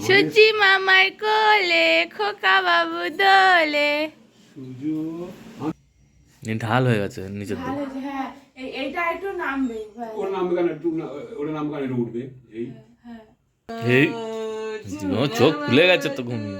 সুজি মামার কোলে খোকা বাবু দোলে। ঢাল হয়ে গেছে নিচের দিকে। ভালো যে, হ্যাঁ এইটা একটু নামবে। ওর নামবে কেন একটু ওটা নাম কেন একটু উঠবে এই এই চোখ খুলে গেছে তো ঘুমিয়ে।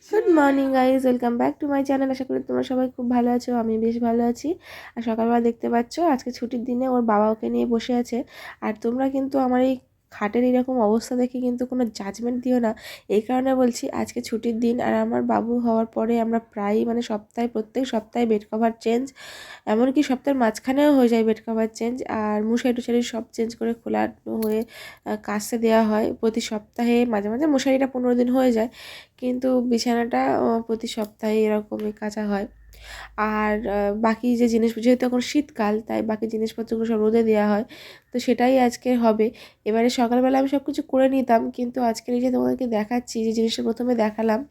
Good morning guys, welcome back to my channel. আশা করি তোমরা সবাই খুব ভালো আছো, আমি বেশ ভালো আছি। আর সকালবেলা দেখতে পাচ্ছ আজকে ছুটির দিনে ওর বাবা ওকে নিয়ে বসে আছে। আর তোমরা কিন্তু আমার এই খাটের এরকম অবস্থা দেখে কিন্তু কোনো জাজমেন্ট দিও না। এই কারণে বলছি, আজকে ছুটির দিন আর আমার বাবু হওয়ার পরে আমরা প্রায়ই মানে প্রত্যেক সপ্তাহে বেড কভার চেঞ্জ, এমনকি সপ্তাহের মাঝখানেও হয়ে যায় বেড কভার চেঞ্জ। আর মশারি টুশারি সব চেঞ্জ করে খোলা হয়ে কাচতে দেওয়া হয় প্রতি সপ্তাহে। মাঝে মাঝে মশারিটা 15 দিন হয়ে যায়, কিন্তু বিছানাটা প্রতি সপ্তাহে এরকমই কাচা হয়। আর বাকি যে জিনিস, যেহেতু এখন শীতকাল, তাই বাকি জিনিসপত্রগুলো সব রোদে দেওয়া হয়। তো সেটাই আজকে হবে। এবারে সকালবেলা আমি সব কিছু করে নিতাম, কিন্তু আজকের এই যে তোমাদেরকে দেখাচ্ছি, যে জিনিসটা প্রথমে দেখালাম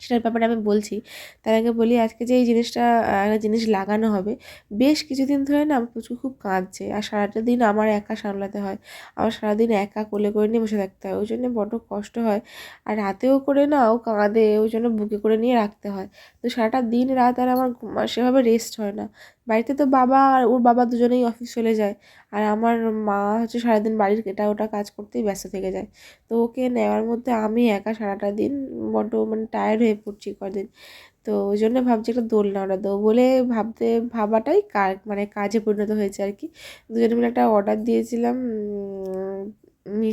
সেটার ব্যাপারে আমি বলছি। তার আগে বলি, আজকে যে এই জিনিসটা একটা জিনিস লাগানো হবে, বেশ কিছুদিন ধরে না আমার প্রচুর খুব কাঁদছে। আর সারাটা দিন আমার একা সামলাতে হয়, আমার সারাদিন একা কোলে করে নিয়ে বসে থাকতে হয়, ওই জন্য বড্ড কষ্ট হয়। আর রাতেও করে না ও কাঁদে, ওই জন্য বুকে করে নিয়ে রাখতে হয়। তো সারাটা দিন রাত আর আমার সেভাবে রেস্ট হয় না। বাড়িতে তো বাবা আর ওর বাবা দুজনেই অফিস চলে যায়, আর আমার মা হচ্ছে সারাদিন বাড়ির এটা ওটা কাজ করতেই ব্যস্ত থেকে যায়। তো ওকে নেওয়ার মধ্যে আমি একা সারাটা দিন বড্ড মানে টায়ার্ড হয়ে পড়ছি কদিন। তো ওই জন্য ভাবছি একটা দোলনা অর্ডার দেবো বলে ভাবাটাই মানে কাজে পরিণত হয়েছে আর কি। দুজনে মিলে একটা অর্ডার দিয়েছিলাম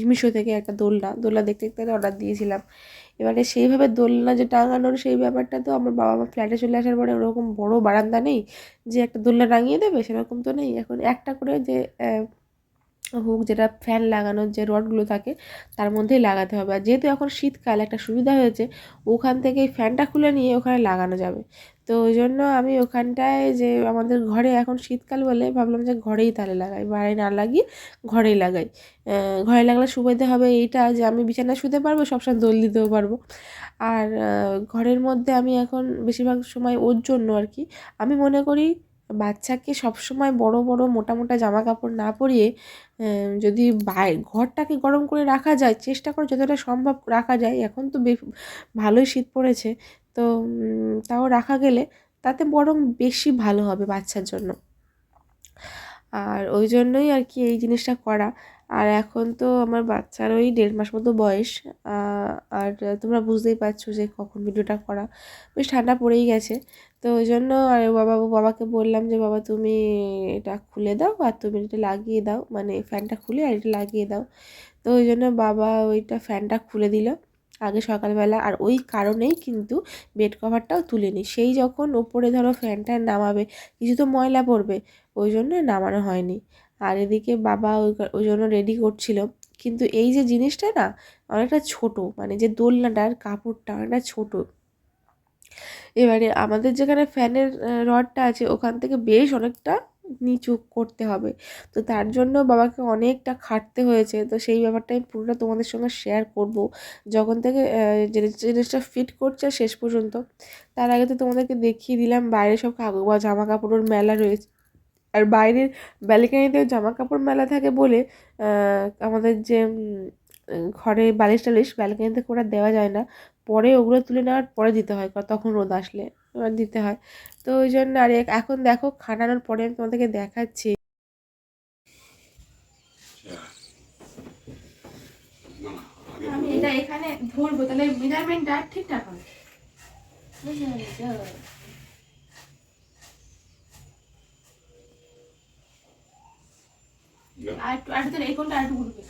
মিশো থেকে, একটা দোলনা দেখতে দেখতে অর্ডার দিয়েছিলাম। এবারে সেইভাবে দোলনা যে টাঙানোর সেই ব্যাপারটা, তো আমার বাবা মা ফ্ল্যাটে চলে আসার পরে ওরকম বড় বারান্দা নেই যে একটা দোলনা টাঙিয়ে দেবে, সেরকম তো নেই। এখন একটা করে যে হুক, যেটা ফ্যান লাগানোর যে রডগুলো থাকে তার মধ্যেই লাগাতে হবে। আর যেহেতু এখন শীতকাল, একটা সুবিধা হয়েছে, ওখান থেকে ফ্যানটা খুলে নিয়ে ওখানে লাগানো যাবে। তো ওই জন্য আমি ওখানটায়, যে আমাদের ঘরে এখন শীতকাল বলে ভাবলাম যে ঘরেই তাহলে লাগাই, বাইরে না লাগিয়ে ঘরেই লাগাই। ঘরে লাগালে সুবিধা হবে এইটা, যে আমি বিছানায় শুতে পারবো, সবসময় দোল দিতেও পারবো। আর ঘরের মধ্যে আমি এখন বেশিরভাগ সময় ওর জন্য আর কি, আমি মনে করি বাচ্চাকে সবসময় বড় বড় মোটা মোটা জামা কাপড় না পরিয়ে যদি ঘরটাকে গরম করে রাখা যায়, চেষ্টা করে যতটা সম্ভব রাখা যায়, এখন তো ভালোই শীত পড়েছে, তো তাও রাখা গেলে তাতে বরং বেশি ভালো হবে বাচ্চার জন্য। আর ওই জন্যই আর কি এই জিনিসটা করা। আর এখন তো আমার বাচ্চার ওই 1.5 মাস মতো বয়স। আর তোমরা বুঝতেই পারছো যে কখন ভিডিওটা করা, বেশ ঠান্ডা পড়েই গেছে। তো ওই জন্য আর বাবাকে বললাম যে বাবা তুমি এটা খুলে দাও আর তুমি এটা লাগিয়ে দাও, মানে ফ্যানটা খুলে আর এটা লাগিয়ে দাও। তো ওই জন্য বাবা ওইটা ফ্যানটা খুলে দিল আগে সকালবেলা। আর ওই কারণেই কিন্তু বেড কভারটাও তুলিনি, সেই যখন ওপরে ধরো ফ্যানটা নামাবে কিছু তো ময়লা পড়বে, ওই জন্য নামানো হয়নি। আর এদিকে বাবা ওই জন্য রেডি করছিল। কিন্তু এই যে জিনিসটা না অনেকটা ছোট, মানে যে দোলনাটার কাপড়টা অনেকটা ছোট। এবারে আমাদের যেখানে ফ্যানের রডটা আছে ওখান থেকে বেশ অনেকটা নিচু করতে হবে, তো তার জন্য বাবাকে অনেকটা খাটতে হয়েছে। তো সেই ব্যাপারটা আমি পুরোটা তোমাদের সঙ্গে শেয়ার করব, যখন থেকে জিনিসটা ফিট করছে শেষ পর্যন্ত। তার আগে তো তোমাদেরকে দেখিয়ে দিলাম বাইরে সব জামা কাপড়ের মেলা রয়েছে। আর বাইরের ব্যালকানিতেও জামা কাপড় মেলা থাকে বলে আমাদের যে ঘরে বালিশ টালিশ ব্যালকানিতে করে দেওয়া যায় না, পরে ওগুলো তুলে নেওয়ার পরে দিতে হয়, তখন রোদ আসলে এবার দিতে হয়। তো ওই জন্য আর এখন দেখো খাটানোর পরে আমি তোমাদেরকে দেখাচ্ছি। আমি এটা এখানে ধরবো, তাহলে মেজারমেন্টটা ঠিকঠাক হবে। আর একটু এই কোনটা আর একটু ঘুরবে।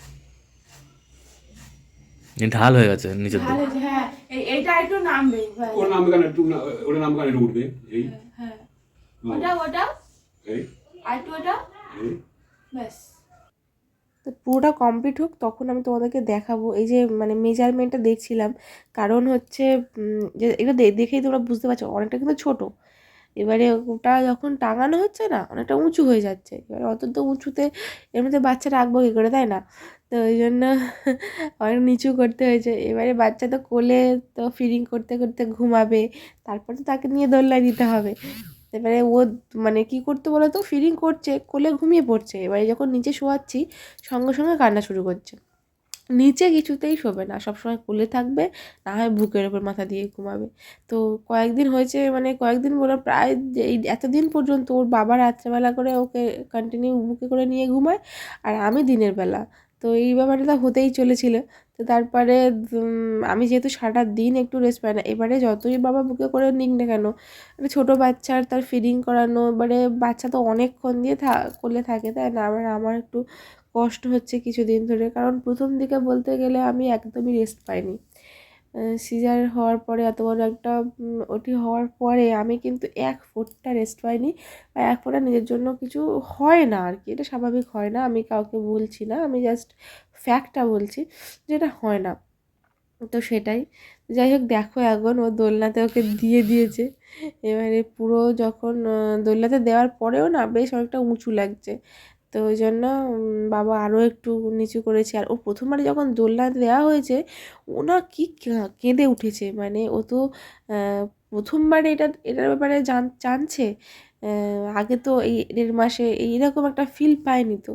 ঢাল হয়ে গেছে নিচের ভালো দিকে। যে, হ্যাঁ এইটা একটু নামবে। ওর নামবে কেন একটু ওটা নাম কেন একটু উঠবে এই হ্যাঁ ওটা এই আর একটু ওটা, এই ব্যাস। তো পুরোটা কমপ্লিট হোক তখন আমি তোমাদেরকে দেখাবো। এই যে মানে মেজারমেন্টটা দেখছিলাম, কারণ হচ্ছে যে এটা দেখেই তোমরা বুঝতে পারছো অনেকটা কিন্তু ছোট। এবারে ওটা যখন টাঙানো হচ্ছে না অনেকটা উঁচু হয়ে যাচ্ছে, এবারে অত তো উঁচুতে এর মধ্যে বাচ্চা রাখবো কী করে, তাই না? তো ওই জন্য অনেক নিচু করতে হয়েছে। এবারে বাচ্চা তো কোলে, তো ফিডিং করতে করতে ঘুমাবে, তারপর তো তাকে নিয়ে দোলনায় দিতে হবে। এবারে ও মানে কী করতে বলো তো, ফিডিং করছে কোলে ঘুমিয়ে পড়ছে, এবারে যখন নিচে শোয়াচ্ছি সঙ্গে সঙ্গে কান্না শুরু করছে। নিচে কিছুতেই শোবে না, সবসময় কোলে থাকবে, না হয় বুকের ওপর মাথা দিয়ে ঘুমাবে। তো কয়েকদিন হয়েছে, মানে কয়েকদিন বলে প্রায় এই এতদিন পর্যন্ত ওর বাবা রাত্রেবেলা করে ওকে কন্টিনিউ বুকে করে নিয়ে ঘুমায়, আর আমি দিনের বেলা। তো এই ব্যাপারটা হতেই চলেছিল। তো তারপরে আমি যেহেতু সারাটা দিন একটু রেস্ট পাই না, এবারে যতই বাবা বুকে করে নিক না কেন, একটা ছোটো বাচ্চার তার ফিডিং করানো, এবারে বাচ্চা তো অনেকক্ষণ দিয়ে কোলে থাকে, তাই না? আমার একটু কষ্ট হচ্ছে কিছুদিন ধরে, কারণ প্রথম দিকে বলতে গেলে আমি একদমই রেস্ট পাইনি। সিজার হওয়ার পরে এত বড় একটা ওটি হওয়ার পরে আমি কিন্তু এক ফোঁটা রেস্ট পাইনি, বা এক ফোঁটা নিজের জন্য কিছু হয় না আর কি। এটা স্বাভাবিক হয় না, আমি কাউকে বলছি না, আমি জাস্ট ফ্যাক্টটা বলছি, যেটা হয় না। তো সেটাই। যাই হোক, দেখো এখন ও দোলনাতে ওকে দিয়ে দিয়েছে। এবারে পুরো যখন দোলনাতে দেওয়ার পরেও না বেশ অনেকটা উঁচু লাগছে, তো ওই জন্য বাবা আরও একটু নিচু করেছে। আর ও প্রথমবারে যখন দোলনাতে দেওয়া হয়েছে, ও না কি কেঁদে উঠেছে, মানে ও তো প্রথমবারে এটার ব্যাপারে জানছে। আগে তো এই 1.5 মাসে এইরকম একটা ফিল পায়নি, তো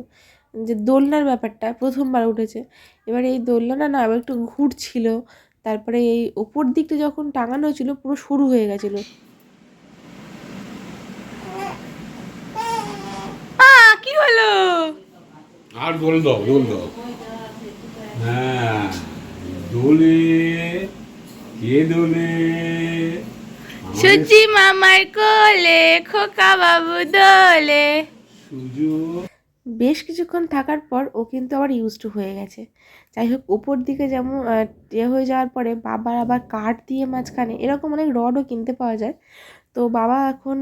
যে দোলনার ব্যাপারটা প্রথমবার উঠেছে। এবার এই দোলনাটা না আবার একটু ঘুরছিল, তারপরে এই ওপর দিকটা যখন টাঙানো ছিল পুরো সরু হয়ে গেছিলো। কি হলো? আর দোল দাও, দোল দাও। হ্যাঁ, দোলে কে দোলে? সুচি মামার কোলে খোকা বাবু দোলে। সুযোগ। বেশ কিছুক্ষণ থাকার পর ও কিন্তু আবার ইউজ টু হয়ে গেছে। যাই হোক, ওপর দিকে যেমন হয়ে যাওয়ার পরে বাবার আবার কাঠ দিয়ে মাঝখানে এরকম অনেক রডও কিনতে পাওয়া যায়। তো বাবা এখন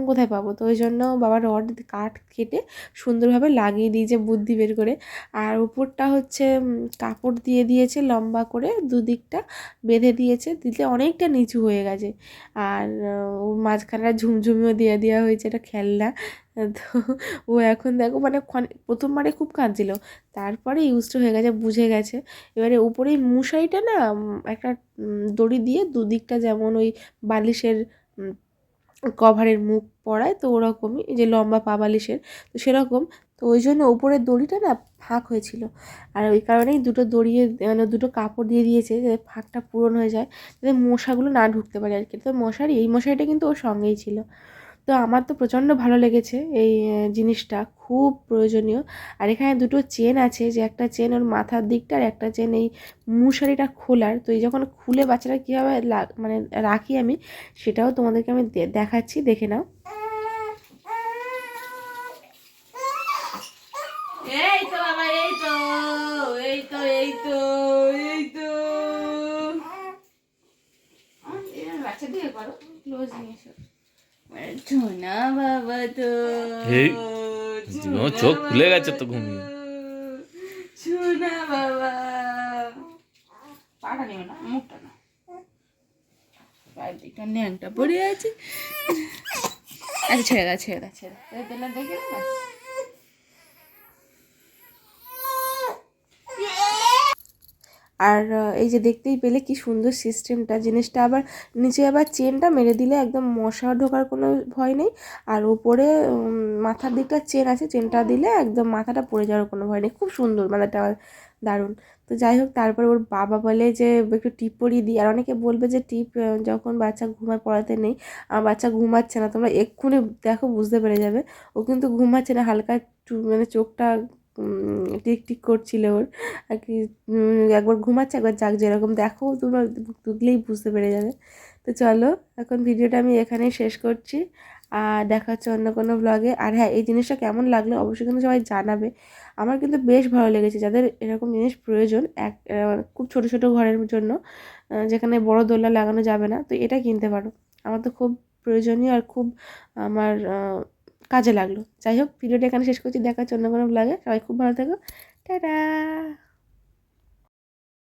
কোথায় পাবো, তো ওই জন্য বাবা রড কাঠ কেটে সুন্দরভাবে লাগিয়ে দিয়েছে বুদ্ধি বের করে। আর উপরটা হচ্ছে কাপড় দিয়ে দিয়েছে লম্বা করে, দুদিকটা বেঁধে দিয়েছে, দিতে অনেকটা নিচু হয়ে গেছে। আর ওর মাঝখানে ঝুমঝুমিও দিয়ে দেওয়া হয়েছে, এটা খেলনা। তো ও এখন দেখো, মানে প্রথমবারে খুব কাঁদছিল, তারপরে ইউজড হয়ে গেছে, বুঝে গেছে। এবারে উপরে মশারিটা না একটা দড়ি দিয়ে দুদিকটা, যেমন ওই বালিশের কভারের মুখ পরায়, তো ওরকমই, যে লম্বা পা বালিশের, তো সেরকম। তো ওই জন্য উপরের দড়িটা না ফাঁক হয়েছিল, আর ওই কারণেই দুটো দড়িয়ে, মানে দুটো কাপড় দিয়ে দিয়েছে যাতে ফাঁকটা পূরণ হয়ে যায়, যাতে মশাগুলো না ঢুকতে পারে আর কি। তো এই মশারিটা কিন্তু ওর সঙ্গেই ছিল। তো আমার তো প্রচণ্ড ভালো লেগেছে এই জিনিসটা, খুব প্রয়োজনীয়। আর এখানে দুটো চেন আছে, যে একটা চেন ওর মাথার দিকটা, আর একটা চেন এই মশারিটা খোলার। তো এই যখন খুলে বাচ্চাটা কীভাবে মানে রাখি আমি, সেটাও তোমাদেরকে আমি দেখাচ্ছি, দেখে নাও। এই তো বাবা, এই তো এই তো এই তো এই তো বাচ্চা দিয়ে করো, ক্লোজ নিয়ে এসো। ছোনা বাবা তো, এই চোখ খুলে গেছে তো ঘুমিয়ে। ছোনা বাবা, পাটা নিও না, মুখটা না, পায়ের দিকটা ন্যাংটা পড়ে আছে। আচ্ছা, ছেড়ে দাও ছেড়ে দাও ছেড়ে দাও, দেখে না। আর এই যে দেখতেই পেলে কি সুন্দর সিস্টেমটা, জিনিসটা আবার নিচে আবার চেনটা মেরে দিলে একদম মশা ঢোকার কোনো ভয় নেই। আর উপরে মাথার দিকটা চেন আছে, চেনটা দিলে একদম মাথাটা পড়ে যাওয়ার কোনো ভয় নেই। খুব সুন্দর, মানে এটা দারুণ। তো যাই হোক, তারপরে ওর বাবা বলে যে একটু টিপ পরিয়ে দিই। আর অনেকে বলবে যে টিপ যখন বাচ্চা ঘুমায় পড়াতে নেই, আমার বাচ্চা ঘুমাচ্ছে না, তোমরা এক্ষুনি দেখো বুঝতে পেরে যাবে। ও কিন্তু ঘুমাচ্ছে না, হালকা একটু মানে চোখটা টিক টিক করছিল ওর আর কি। একবার ঘুমাচ্ছে, একবার জাগছে, এরকম দেখো তোমরা দেখলেই বুঝতে পেরে যাবে। তো চলো, এখন ভিডিওটা আমি এখানেই শেষ করছি, আর দেখা হচ্ছে অন্য কোনো ব্লগে। আর হ্যাঁ, এই জিনিসটা কেমন লাগলো অবশ্যই কিন্তু সবাই জানাবে। আমার কিন্তু বেশ ভালো লেগেছে, যাদের এরকম জিনিস প্রয়োজন খুব ছোট ছোট ঘরের জন্য, যেখানে বড় দোলনা লাগানো যাবে না, তো এটা কিনতে পারো। আমার তো খুব প্রয়োজনীয় আর খুব আমার কাজে লাগলো। যাই হোক, ভিডিওটা এখানে শেষ করছি, দেখা হচ্ছে অন্য কোনো ব্লগে। সবাই খুব ভালো থেকো, টাটা।